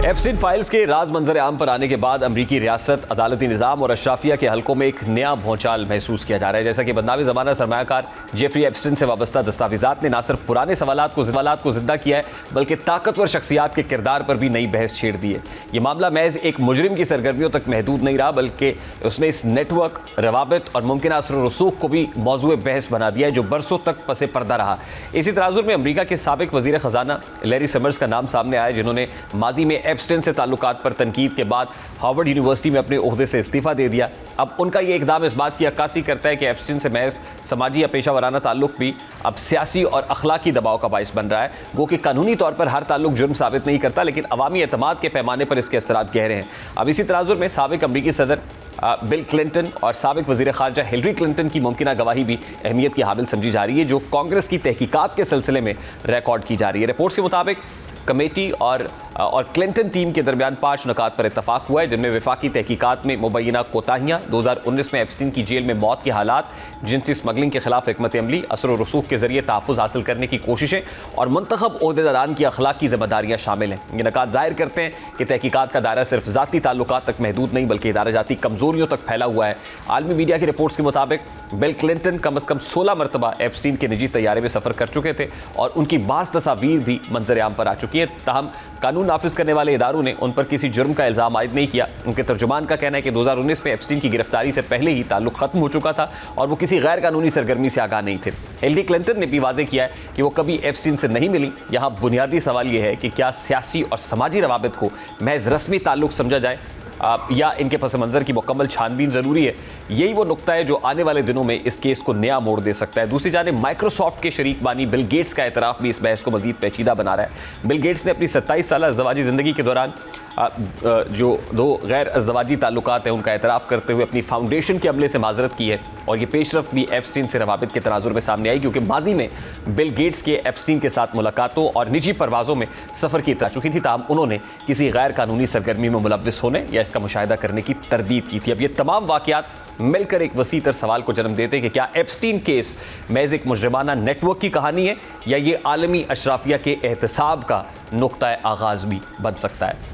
Epstein files के राज मंजर आम पर आने के बाद अमरीकी रियासत, अदालती निज़ाम और अशराफिया के हलकों में एक नया भौचाल महसूस किया जा रहा है। जैसा कि बदनामी ज़माना सरमायाकार जेफरी एप्स्टीन से वाबस्ता दस्तावेज़ात ने न सिर्फ पुराने सवालात को जिंदा किया है, बल्कि ताकतवर शख्सियात के किरदार पर भी नई बहस छेड़ दी है। ये मामला महज एक मुजरिम की सरगर्मियों तक महदूद नहीं रहा, बल्कि उसने इस नेटवर्क, रवाबित और मुमकिन असर व रसूख को भी मौजूए बहस बना दिया है, जो बरसों तक पसे पर्दा रहा। इसी तनाजुर में अमरीका के साबिक वज़ीर ख़जाना लैरी समर्स का नाम सामने आया, जिन्होंने माजी में एप्स्टीन से ताल्लुकात पर तनकीद के बाद हार्वर्ड यूनिवर्सिटी में अपने ओहदे से इस्तीफा दे दिया। अब उनका ये इकदाम इस बात की अक्कासी करता है कि एप्स्टीन से महज समाजी या पेशा वराना ताल्लुक भी अब सियासी और अखलाकी दबाव का बाइस बन रहा है। गो कि कानूनी तौर पर हर ताल्लुक जुर्म साबित नहीं करता, लेकिन अवामी एतमाद के पैमाने पर इसके असरात गहरे हैं। अब इसी तनाजुर में साबिक अमरीकी सदर बिल क्लिंटन और साबिक वज़ीर ख़ारजा हिलरी क्लिंटन की मुमकिना गवाही भी अहमियत की हामिल समझी जा रही है, जो कांग्रेस की तहकीकात के सिलसिले में रिकॉर्ड की जा रही है। रिपोर्ट्स के मुताबिक कमेटी और क्लिंटन टीम के दरमियान 5 नुकात पर इत्तफाक हुआ है, जिनमें वफाकी तहकीकात में मुबैना कोताहियाँ, 2019 में एप्स्टीन की जेल में मौत के हालात, जिनसी स्मगलिंग के खिलाफ हिकमत अमली, असर व रसूख के जरिए तहफ़्फ़ुज़ हासिल करने की कोशिशें और मुंतखब ओहदेदारान की अखलाकी ज़िम्मेदारियाँ शामिल हैं। ये नुकात ज़ाहिर करते हैं कि तहकीकात का दायरा सिर्फ ज़ाती ताल्लुकात तक महदूद नहीं, बल्कि इदारा जाती कमज़ोरियों तक फैला हुआ है। आलमी मीडिया की रिपोर्ट्स के मुताबिक बिल क्लिंटन कम अज़ कम 16 मरतबा एप्स्टीन के निजी तैयारे में सफ़र कर चुके थे और उनकी बाज़ तस्वीर भी मंजर आम पर आ चुकी है। ताहम कानून नाफिज करने वाले इदारों ने उन पर किसी जुर्म का इल्ज़ाम आयद नहीं किया। उनके तर्जुमान का कहना है कि 2019 में एप्स्टीन की गिरफ्तारी से पहले ही ताल्लुक खत्म हो चुका था और वो किसी गैर कानूनी सरगर्मी से आगाह नहीं थे। हिलरी क्लिंटन ने भी वाज़ेह किया है कि वो कभी एप्स्टीन से नहीं मिली। यहाँ बुनियादी सवाल ये है कि क्या सियासी और समाजी रवाबित को महज रस्मी ताल्लुक समझा जाए या इनके पस मंज़र की मुकम्मल छानबीन ज़रूरी है। यही वो नुक्ता है जो आने वाले दिनों में इस केस को नया मोड़ दे सकता है। दूसरी जानिब माइक्रोसॉफ्ट के शरीक बानी बिल गेट्स का एतराफ़ भी इस बहस को मज़ीद पेचीदा बना रहा है। बिल गेट्स ने अपनी 27 साल अज़दवाजी ज़िंदगी के दौरान जो 2 गैर अज़दवाजी ताल्लुकात हैं उनका एतराफ़ करते हुए अपनी फाउंडेशन के अमले से माजरत की है, और ये पेशरफ भी एप्स्टीन से रवाबित के तनाजुर में सामने आई, क्योंकि माजी में बिल गेट्स के एप्स्टीन के साथ मुलाकातों और निजी परवाज़ों में सफ़र की इतला चुकी थी, ताहम उन्होंने किसी गैर कानूनी सरगर्मी में मुलव्विस होने या इसका मुशाहिदा करने की तरदीद की थी। अब ये तमाम वाक़यात मिलकर एक वसी तर सवाल को जन्म देते हैं कि क्या एप्स्टीन केस महज एक मुजरिमाना नेटवर्क की कहानी है, या ये आलमी अशराफिया के एहतसाब का नुक्ता आगाज़ भी बन सकता है।